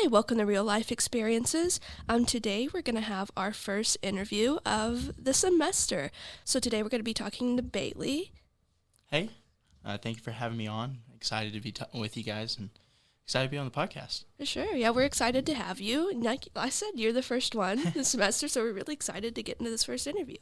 Hi, welcome to Real Life Experiences. Today we're going to have our first interview of the semester. So today we're going to be talking to Bailey. Hey, thank you for having me on. Excited to be with you guys and excited to be on the podcast. For sure. Yeah, we're excited to have you. And like I said, you're the first one this semester, so we're really excited to get into this first interview.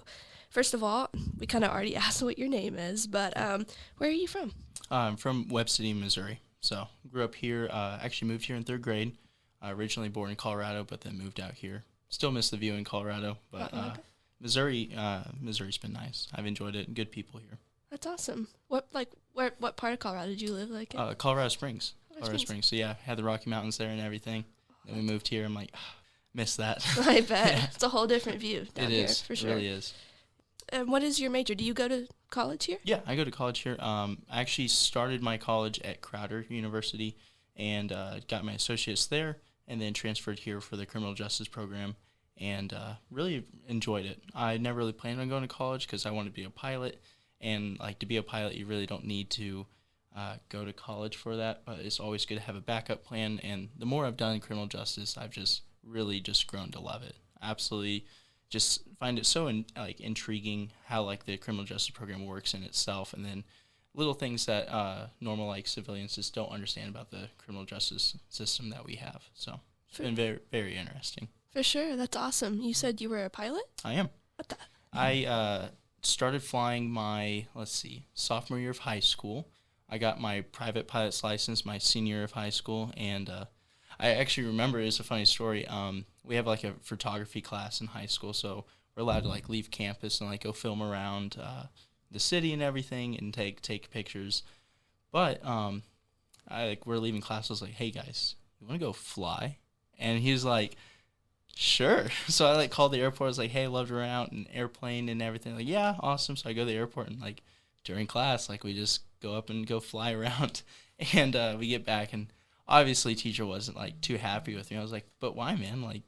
First of all, we kind of already asked what your name is, but where are you from? I'm from Webb City, Missouri. So grew up here, actually moved here in third grade. Originally born in Colorado, but then moved out here. Still miss the view in Colorado, but Missouri's been nice. I've enjoyed it. Good people here. That's awesome. What part of Colorado did you live like in? Colorado Springs. Colorado Springs. So yeah, had the Rocky Mountains there and everything. Then we moved here. I'm like, miss that. I bet. Yeah. It's a whole different view down here, for sure. It really is. And what is your major? Do you go to college here? Yeah, I go to college here. I actually started my college at Crowder University and got my associates there, and then transferred here for the criminal justice program, and really enjoyed it. I never really planned on going to college because I wanted to be a pilot, and like to be a pilot, you really don't need to go to college for that, but it's always good to have a backup plan, and the more I've done in criminal justice, I've just really just grown to love it. Absolutely just find it so intriguing how like the criminal justice program works in itself, and then little things that normal like civilians just don't understand about the criminal justice system that we have. So it's been very, very interesting. For sure. That's awesome. You said you were a pilot? I am. What the? I started flying my, sophomore year of high school. I got my private pilot's license my senior year of high school, and I actually remember, it's a funny story, we have like a photography class in high school, so we're allowed to like leave campus and like go film around the city and everything and take pictures. But we're leaving class. I was like, "Hey guys, you want to go fly?" And he's like, "Sure." So I like called the airport. I was like, "Hey, I'd love to rent out an airplane and everything." Like, "Yeah, awesome." So I go to the airport and like during class, like we just go up and go fly around, and we get back, and obviously teacher wasn't like too happy with me. I was like, "But why, man? Like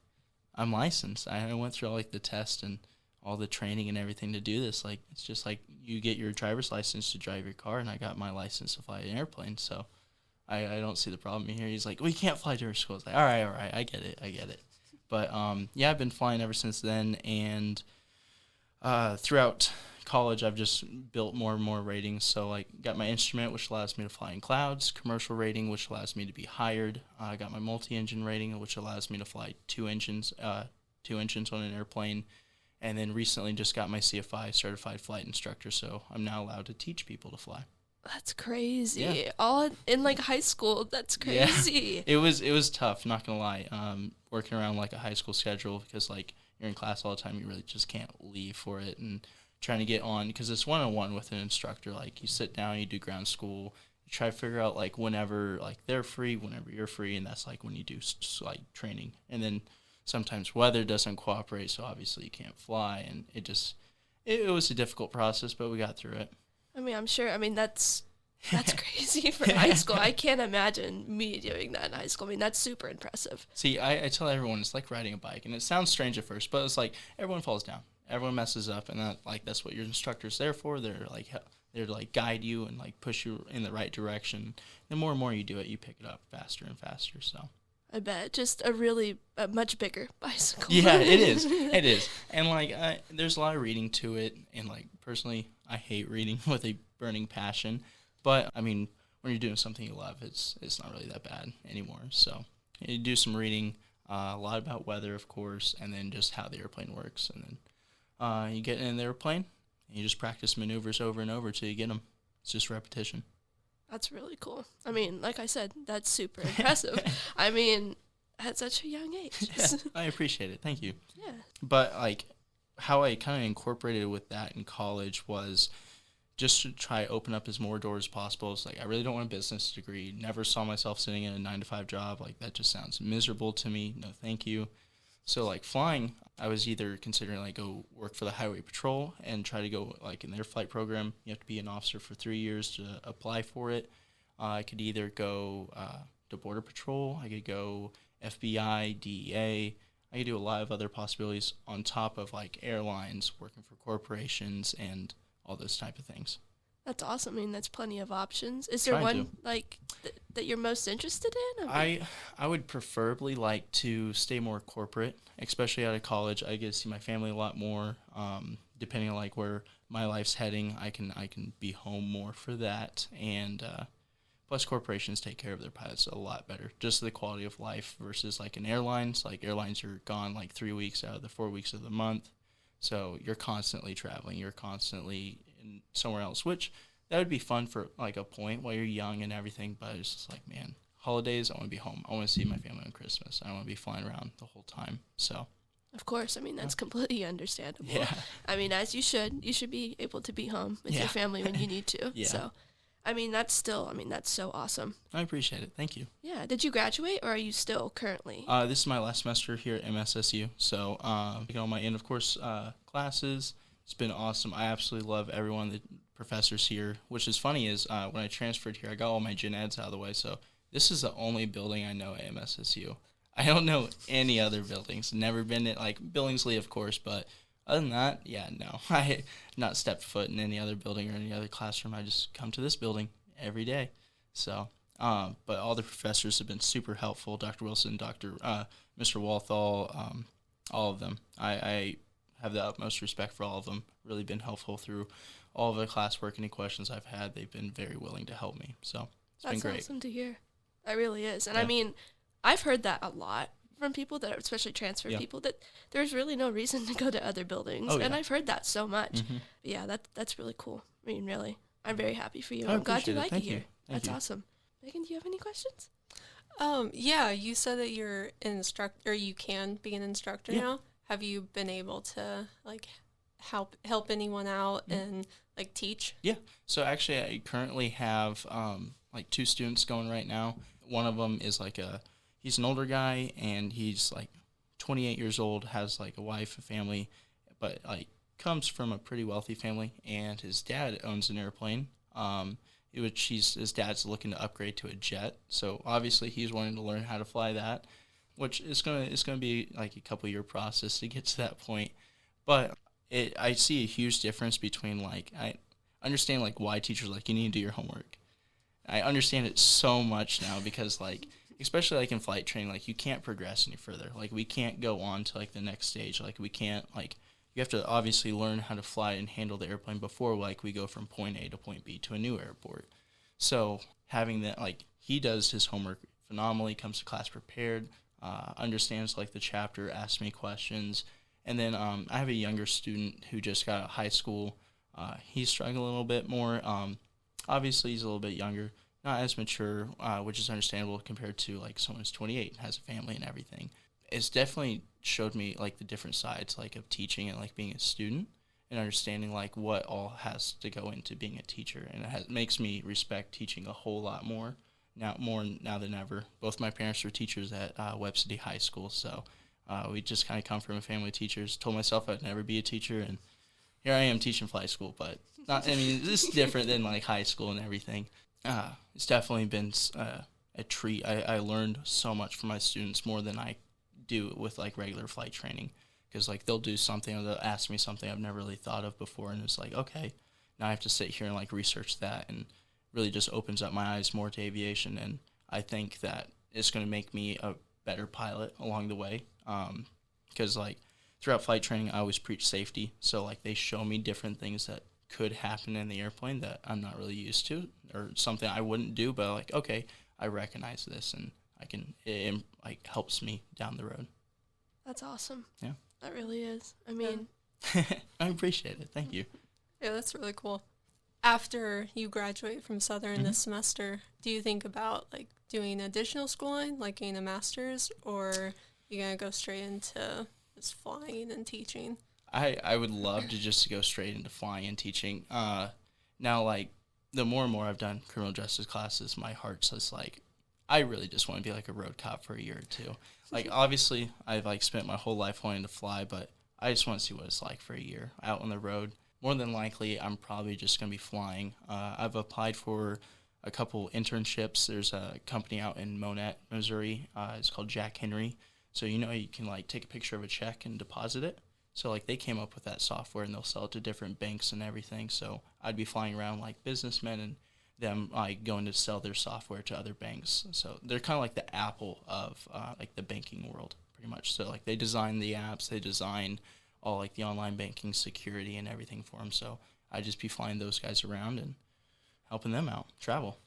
I'm licensed. I went through all like the test and all the training and everything to do this. Like, it's just like you get your driver's license to drive your car, and I got my license to fly an airplane, so I don't see the problem here." He's like, "Well, you can't fly to our school." I was like, all right, I get it. But, yeah, I've been flying ever since then, and throughout college, I've just built more and more ratings. So, like, got my instrument, which allows me to fly in clouds, commercial rating, which allows me to be hired. I got my multi-engine rating, which allows me to fly two engines on an airplane. And then recently just got my CFI, Certified Flight Instructor, so I'm now allowed to teach people to fly. That's crazy. Yeah. All in like high school. That's crazy. Yeah. It was tough, not gonna lie. Working around like a high school schedule, because like you're in class all the time, you really just can't leave for it, and trying to get on, because it's one-on-one with an instructor. Like you sit down, you do ground school, you try to figure out like whenever like they're free, whenever you're free, and that's like when you do like training. And then sometimes weather doesn't cooperate, so obviously you can't fly, and it was a difficult process, but we got through it. I mean, I'm sure. I mean, that's crazy for high school. I can't imagine me doing that in high school. I mean, that's super impressive. See, I tell everyone it's like riding a bike, and it sounds strange at first, but it's like everyone falls down, everyone messes up, and that's what your instructor's there for. They're to like guide you and like push you in the right direction. The more and more you do it, you pick it up faster and faster. So. I bet. Just a much bigger bicycle. Yeah, it is. It is. And, like, there's a lot of reading to it. And, like, personally, I hate reading with a burning passion. But, I mean, when you're doing something you love, it's not really that bad anymore. So you do some reading, a lot about weather, of course, and then just how the airplane works. And then you get in the airplane, and you just practice maneuvers over and over until you get them. It's just repetition. That's really cool. I mean, like I said, that's super impressive. I mean, at such a young age. Yeah, I appreciate it. Thank you. Yeah. But, like, how I kind of incorporated with that in college was just to try to open up as more doors as possible. It's like, I really don't want a business degree. Never saw myself sitting in a 9-to-5 job. Like, that just sounds miserable to me. No, thank you. So, like, flying, I was either considering, like, go work for the Highway Patrol and try to go, like, in their flight program. You have to be an officer for 3 years to apply for it. I could either go to Border Patrol. I could go FBI, DEA. I could do a lot of other possibilities on top of, like, airlines, working for corporations, and all those type of things. That's awesome. I mean, that's plenty of options. Is there Trying to. one like that you're most interested in? I would preferably like to stay more corporate, especially out of college. I get to see my family a lot more. Depending on like where my life's heading, I can be home more for that. And plus, corporations take care of their pilots a lot better. Just the quality of life versus like in airlines. Like airlines, you're gone like 3 weeks out of the 4 weeks of the month, so you're constantly traveling. You're constantly in somewhere else, which that would be fun for like a point while you're young and everything. But it's just like, man, holidays, I want to be home. I want to see my family on Christmas. I don't want to be flying around the whole time. So Of course. I mean, that's completely understandable. yeah, I mean, as you should. You should be able to be home with Yeah. your family when you need to. Yeah. So, I mean, that's so awesome. I appreciate it. Thank you. Yeah. Did you graduate or are you still currently? This is my last semester here at MSSU. So taking all my end of course classes. It's been awesome. I absolutely love everyone, the professors here. Which is funny is when I transferred here, I got all my gen eds out of the way. So this is the only building I know at MSSU. I don't know any other buildings. Never been at like Billingsley, of course, but other than that, yeah, no. I have not stepped foot in any other building or any other classroom. I just come to this building every day. So, but all the professors have been super helpful. Dr. Wilson, Mr. Walthall, all of them. I have the utmost respect for all of them. Really been helpful through all of the classwork. Any questions I've had, they've been very willing to help me. So it's been That's great. awesome to hear. That really is. And I Yeah. mean, I've heard that a lot from people that are especially transfer Yeah. people that there's really no reason to go to other buildings. Oh, And yeah. I've heard that so much. Mhm. Yeah, that's really cool. I mean, really. I'm very happy for you. I I'm glad you appreciate it. like Thank it you. here. Thank That's you. awesome. Megan, do you have any questions? Yeah, you said that you're an instructor, or you can be an instructor Yeah. now. Have you been able to like help anyone out and like teach? Yeah. So actually, I currently have like two students going right now. One of them is he's an older guy and he's like 28 years old, has like a wife, a family, but like comes from a pretty wealthy family. And his dad owns an airplane. His dad's looking to upgrade to a jet. So obviously he's wanting to learn how to fly that, which is gonna be like a couple year process to get to that point. But I see a huge difference between like I understand like why teachers like you need to do your homework. I understand it so much now because like especially like in flight training, like you can't progress any further. Like we can't go on to like the next stage. Like we can't like you have to obviously learn how to fly and handle the airplane before like we go from point A to point B to a new airport. So having that like he does his homework phenomenally, comes to class prepared, understands like the chapter, asks me questions. And then I have a younger student who just got out of high school. He's struggling a little bit more. Obviously, he's a little bit younger, not as mature, which is understandable compared to like someone who's 28 and has a family and everything. It's definitely showed me like the different sides like of teaching and like being a student and understanding like what all has to go into being a teacher. And it makes me respect teaching a whole lot more now than ever. Both my parents were teachers at Webb City High School, so we just kind of come from a family of teachers. Told myself I'd never be a teacher, and here I am teaching flight school. But not. I mean, this is different than like high school and everything. It's definitely been a treat. I learned so much from my students, more than I do with like regular flight training, because like they'll do something or they'll ask me something I've never really thought of before, and it's like, okay, now I have to sit here and like research that, and really just opens up my eyes more to aviation. And I think that it's going to make me a better pilot along the way, because like throughout flight training I always preach safety, so like they show me different things that could happen in the airplane that I'm not really used to, or something I wouldn't do, but like, okay, I recognize this and it like helps me down the road. That's awesome. Yeah. That really is. I mean, I appreciate it. Thank you. Yeah, that's really cool. After you graduate from Southern this semester, do you think about like doing additional schooling, like getting a master's, or you gonna go straight into just flying and teaching? I would love to just go straight into flying and teaching. Now, like, the more and more I've done criminal justice classes, my heart's just like, I really just want to be like a road cop for a year or two. Like, obviously, I've like spent my whole life wanting to fly, but I just want to see what it's like for a year out on the road. More than likely, I'm probably just going to be flying. I've applied for a couple internships. There's a company out in Monette, Missouri. It's called Jack Henry. So, you can like take a picture of a check and deposit it. So like they came up with that software and they'll sell it to different banks and everything. So I'd be flying around like businessmen and them like going to sell their software to other banks. So they're kind of like the Apple of like the banking world, pretty much. So like they design the apps, they design all like the online banking security and everything for them. So I'd just be flying those guys around and helping them out, travel.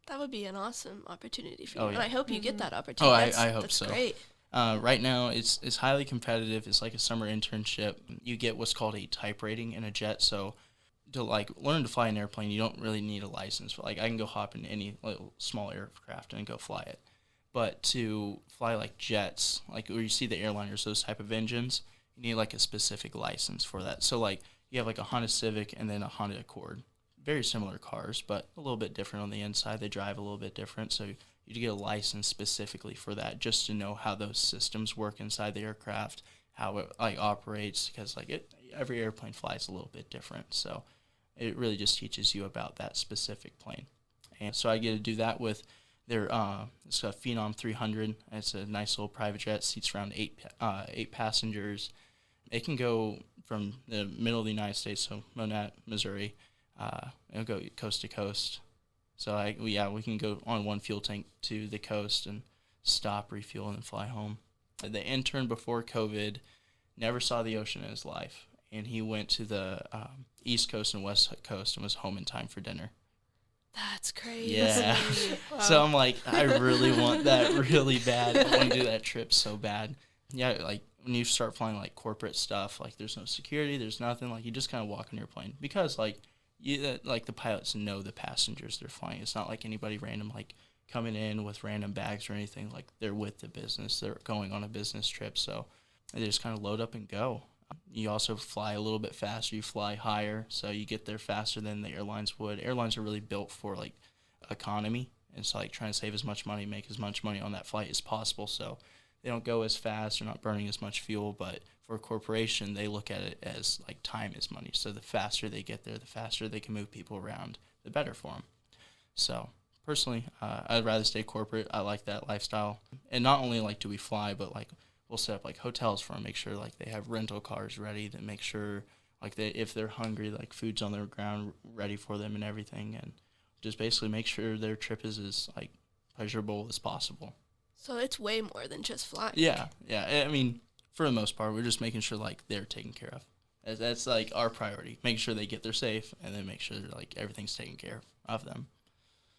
That would be an awesome opportunity for you. Oh, And yeah. I hope you get Mhm. that opportunity. I hope that's so. Great. Right now, it's highly competitive. It's like a summer internship. You get what's called a type rating in a jet. So to like learn to fly an airplane, you don't really need a license. Like I can go hop in any little small aircraft and go fly it. But to fly like jets, like where you see the airliners, those type of engines, you need like a specific license for that. So like you have like a Honda Civic and then a Honda Accord. Very similar cars, but a little bit different on the inside. They drive a little bit different. So you get a license specifically for that, just to know how those systems work inside the aircraft, how it like operates, because like every airplane flies a little bit different. So it really just teaches you about that specific plane. And so I get to do that with their it's a Phenom 300. It's a nice little private jet, seats around eight passengers. It can go from the middle of the United States, so Monat, Missouri. It'll go coast to coast. So we can go on one fuel tank to the coast and stop, refuel, and then fly home. The intern before COVID never saw the ocean in his life, and he went to the East Coast and West Coast and was home in time for dinner. That's crazy. Yeah. Wow. So I'm like, I really want that really bad. I want to do that trip so bad. Yeah, like when you start flying like corporate stuff, like there's no security, there's nothing. Like you just kind of walk on your plane because like like the pilots know the passengers they're flying. It's not like anybody random like coming in with random bags or anything. Like they're with the business. They're going on a business trip, so they just kind of load up and go. You also fly a little bit faster. You fly higher, so you get there faster than the airlines would. Airlines are really built for like economy. It's like trying to save as much money, make as much money on that flight as possible. So they don't go as fast. They're not burning as much fuel. But for a corporation, they look at it as like time is money. So the faster they get there, the faster they can move people around, the better for them. So personally, I'd rather stay corporate. I like that lifestyle. And not only like do we fly, but like we'll set up like hotels for them, make sure like they have rental cars ready, to make sure like if they're hungry, like food's on their ground ready for them and everything, and just basically make sure their trip is as like pleasurable as possible. So it's way more than just flying. Yeah. I mean, for the most part, we're just making sure like they're taken care of. That's like our priority. Make sure they get there safe, and then make sure like everything's taken care of them.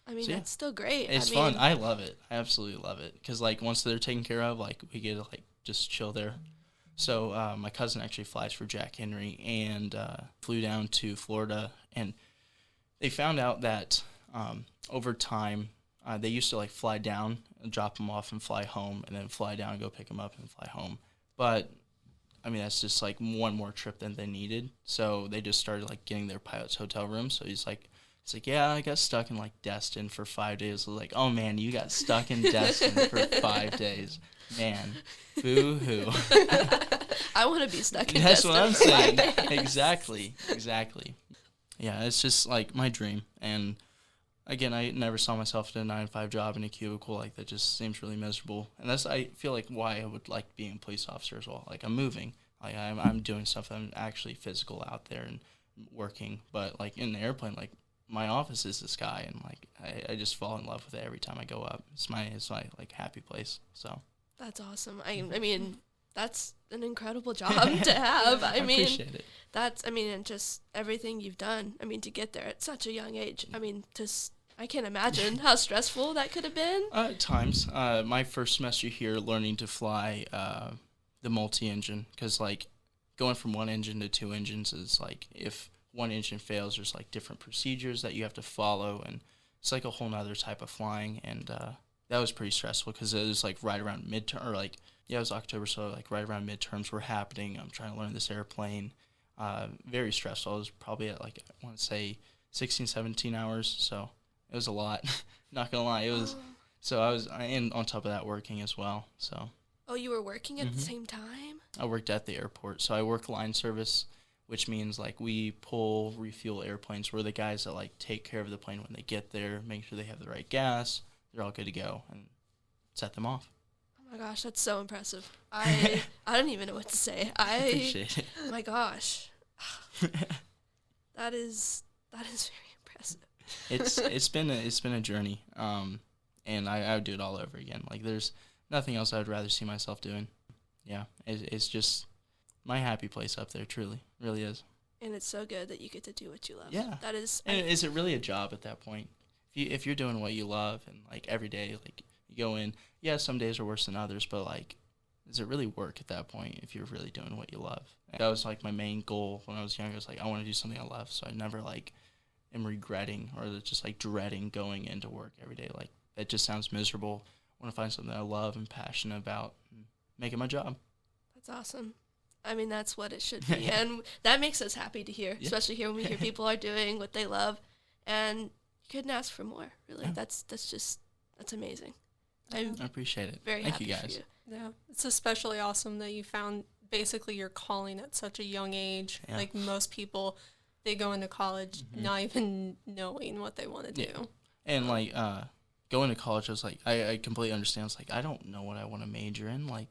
I mean, So, yeah. that's still great. It's I mean, fun. I love it. I absolutely love it. Because, like, once they're taken care of, like, we get to, like, just chill there. So, my cousin actually flies for Jack Henry and flew down to Florida. And they found out that over time, they used to, like, fly down and drop them off and fly home, and then fly down and go pick them up and fly home. But, I mean, that's just, like, one more trip than they needed. So, they just started, like, getting their pilot's hotel room. So, it's like, yeah, I got stuck in, like, Destin for 5 days. I was like, oh, man, you got stuck in Destin for 5 days. Man, boo-hoo. I want to be stuck in That's Destin what I'm for 5 saying. days. Exactly. Yeah, it's just, like, my dream. And, again, I never saw myself in a 9-to-5 job in a cubicle. Like, that just seems really miserable. And that's, I feel like, why I would like being a police officer as well. Like, I'm moving. Like, I'm doing stuff. I'm actually physical out there and working. But, like, in the airplane, like, my office is the sky, and like I just fall in love with it every time I go up. It's my like happy place. So That's awesome. I mean, that's an incredible job to have. I mean, appreciate it. and just everything you've done. I mean, to get there at such a young age. I mean, I can't imagine how stressful that could have been. At times, my first semester here, learning to fly the multi-engine, because like going from one engine to two engines is like, if one engine fails, there's like different procedures that you have to follow, and it's like a whole nother type of flying. And that was pretty stressful because it was like right around midterm, or like, yeah, it was October, so like right around midterms were happening. I'm trying to learn this airplane. Very stressful. I was probably at like, I want to say 16, 17 hours, so it was a lot. Not gonna lie, it was. So and on top of that, working as well. So. Oh, you were working at the same time? I worked at the airport, so I work line service, which means like we pull, refuel airplanes. We're the guys that like take care of the plane when they get there, make sure they have the right gas, they're all good to go, and set them off. Oh my gosh, that's so impressive. I don't even know what to say. I appreciate it. My gosh, that is very impressive. It's been a journey, and I would do it all over again. Like there's nothing else I would rather see myself doing. Yeah, it's just my happy place up there. Truly, really is. And it's so good that you get to do what you love. Yeah, that is. And is it really a job at that point? If you're doing what you love and like every day, like you go in, yeah, some days are worse than others, but like, does it really work at that point if you're really doing what you love? That was like my main goal when I was young. I was like, I want to do something I love, so I never like am regretting or just like dreading going into work every day. Like that just sounds miserable. I want to find something I love and passionate about and make it my job. That's awesome. I mean, that's what it should be. And that makes us happy to hear, especially here when we hear people are doing what they love. And you couldn't ask for more, really. Yeah. That's amazing. I appreciate it. Very Thank happy you guys. for you. Yeah, it's especially awesome that you found basically your calling at such a young age. Yeah. Like most people, they go into college not even knowing what they want to do. And like going to college, I was like, I completely understand. It's like, I don't know what I want to major in. Like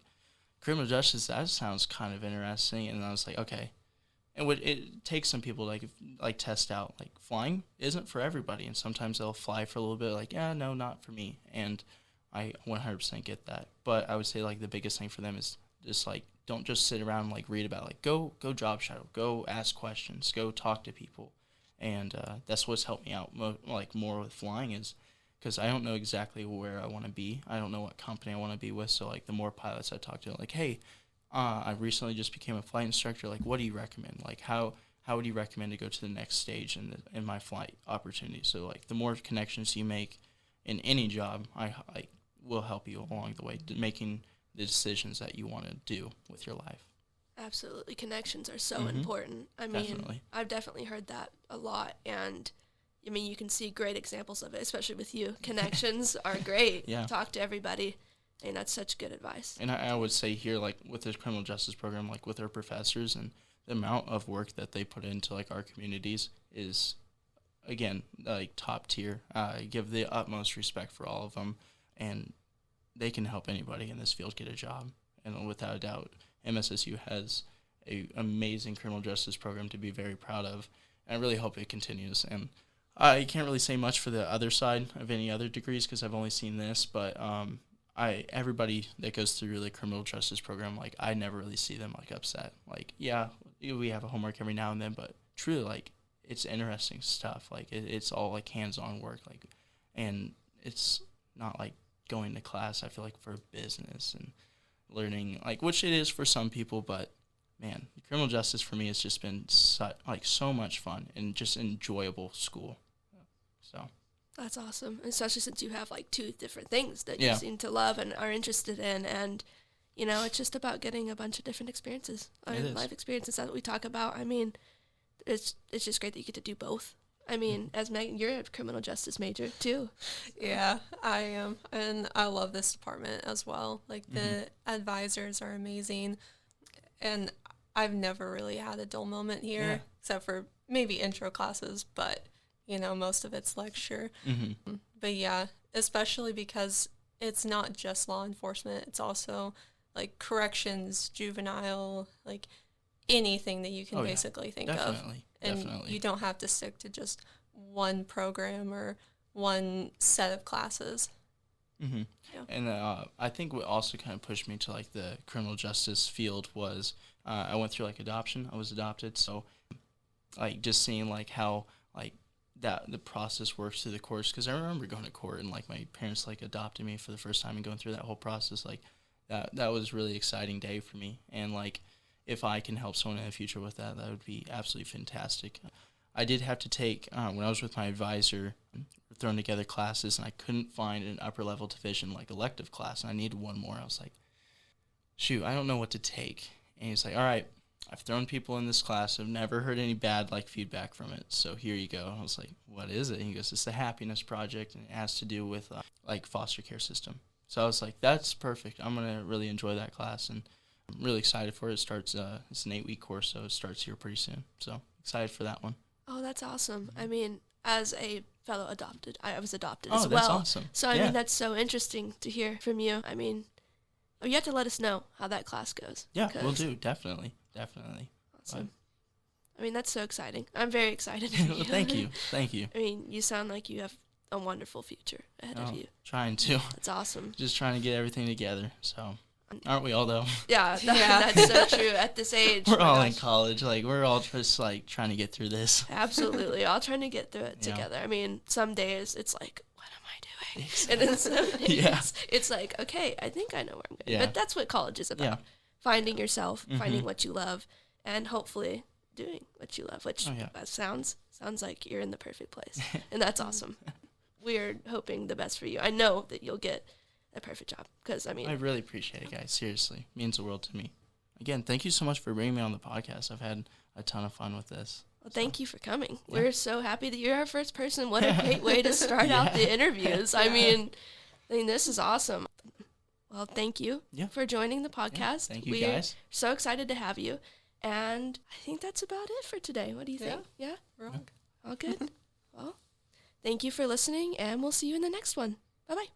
criminal justice, that sounds kind of interesting. And I was like, okay. And it takes some people like test out, like flying isn't for everybody. And sometimes they'll fly for a little bit like, yeah, no, not for me. And I 100% get that. But I would say like the biggest thing for them is just like, don't just sit around and like read about it. Like go job shadow, go ask questions, go talk to people. And that's what's helped me out more with flying is because I don't know exactly where I want to be. I don't know what company I want to be with. So like the more pilots I talk to, like, hey, I recently just became a flight instructor. Like, what do you recommend? Like, how would you recommend to go to the next stage in my flight opportunity? So like the more connections you make in any job, I will help you along the way making the decisions that you want to do with your life. Absolutely. Connections are so important. I mean, definitely. I've definitely heard that a lot. And, I mean, you can see great examples of it, especially with you. Connections are great. Yeah. Talk to everybody. And that's such good advice. And I would say here, like, with this criminal justice program, like, with our professors and the amount of work that they put into, like, our communities is, again, like, top tier. I give the utmost respect for all of them. And they can help anybody in this field get a job. And without a doubt, MSSU has an amazing criminal justice program to be very proud of. And I really hope it continues. And I can't really say much for the other side of any other degrees because I've only seen this. But everybody that goes through the criminal justice program, like, I never really see them, like, upset. Like, yeah, we have a homework every now and then, but truly, like, it's interesting stuff. Like, it's all, like, hands-on work. Like, and it's not, like, going to class, I feel like, for business and learning, like, which it is for some people, but, man, criminal justice for me has just been, so much fun and just enjoyable school. So that's awesome, especially since you have, like, two different things that you seem to love and are interested in, and, you know, it's just about getting a bunch of different experiences, life experiences that we talk about. I mean, it's just great that you get to do both. I mean, as Megan, you're a criminal justice major, too. Yeah, I am, and I love this department as well. Like, the advisors are amazing, and I've never really had a dull moment here, except for maybe intro classes, but, you know, most of it's lecture. But, yeah, especially because it's not just law enforcement. It's also, like, corrections, juvenile, like, anything that you can basically think of. And you don't have to stick to just one program or one set of classes. Yeah. And I think what also kind of pushed me to, like, the criminal justice field was I went through, like, adoption. I was adopted. So, like, just seeing, like, how, like, that the process works through the courts. Because I remember going to court and, like, my parents, like, adopted me for the first time and going through that whole process. Like, that was a really exciting day for me. And, like, if I can help someone in the future with that, that would be absolutely fantastic. I did have to take, when I was with my advisor, throwing together classes, and I couldn't find an upper-level division, like, elective class, and I needed one more. I was like, shoot, I don't know what to take. And he's like, all right, I've thrown people in this class. I've never heard any bad, like, feedback from it, so here you go. And I was like, what is it? And he goes, it's the Happiness Project, and it has to do with, like, foster care system. So I was like, that's perfect. I'm going to really enjoy that class, and I'm really excited for it. It starts, it's an 8-week course, so it starts here pretty soon. So excited for that one. Oh, that's awesome. I mean, as a fellow adopted, I was adopted as well. Oh, that's awesome. So, I mean, that's so interesting to hear from you. I mean, Oh, you have to let us know how that class goes. Yeah, we'll do. Definitely. Awesome. I mean, that's so exciting. I'm very excited for you. Thank you. I mean, you sound like you have a wonderful future ahead of you. Trying to. That's awesome. Just trying to get everything together. So, aren't we all though? Yeah, that's so true. At this age, we're all in college. Like, we're all just like trying to get through this. Absolutely, all trying to get through it together. I mean, some days it's like, what am I doing? Exactly. And then some days it's like, okay, I think I know where I'm going. But that's what college is about: finding yourself, finding what you love, and hopefully doing what you love. Which sounds like you're in the perfect place, and that's awesome. We're hoping the best for you. I know that you'll get a perfect job because, I mean... I really appreciate it, guys. Seriously. It means the world to me. Again, thank you so much for bringing me on the podcast. I've had a ton of fun with this. Well, thank you for coming. Yeah. We're so happy that you're our first person. What a great way to start out the interviews. I mean, this is awesome. Well, thank you for joining the podcast. Yeah, thank you, guys. We're so excited to have you. And I think that's about it for today. What do you think? Yeah? Wrong. All good? Well... Thank you for listening, and we'll see you in the next one. Bye-bye.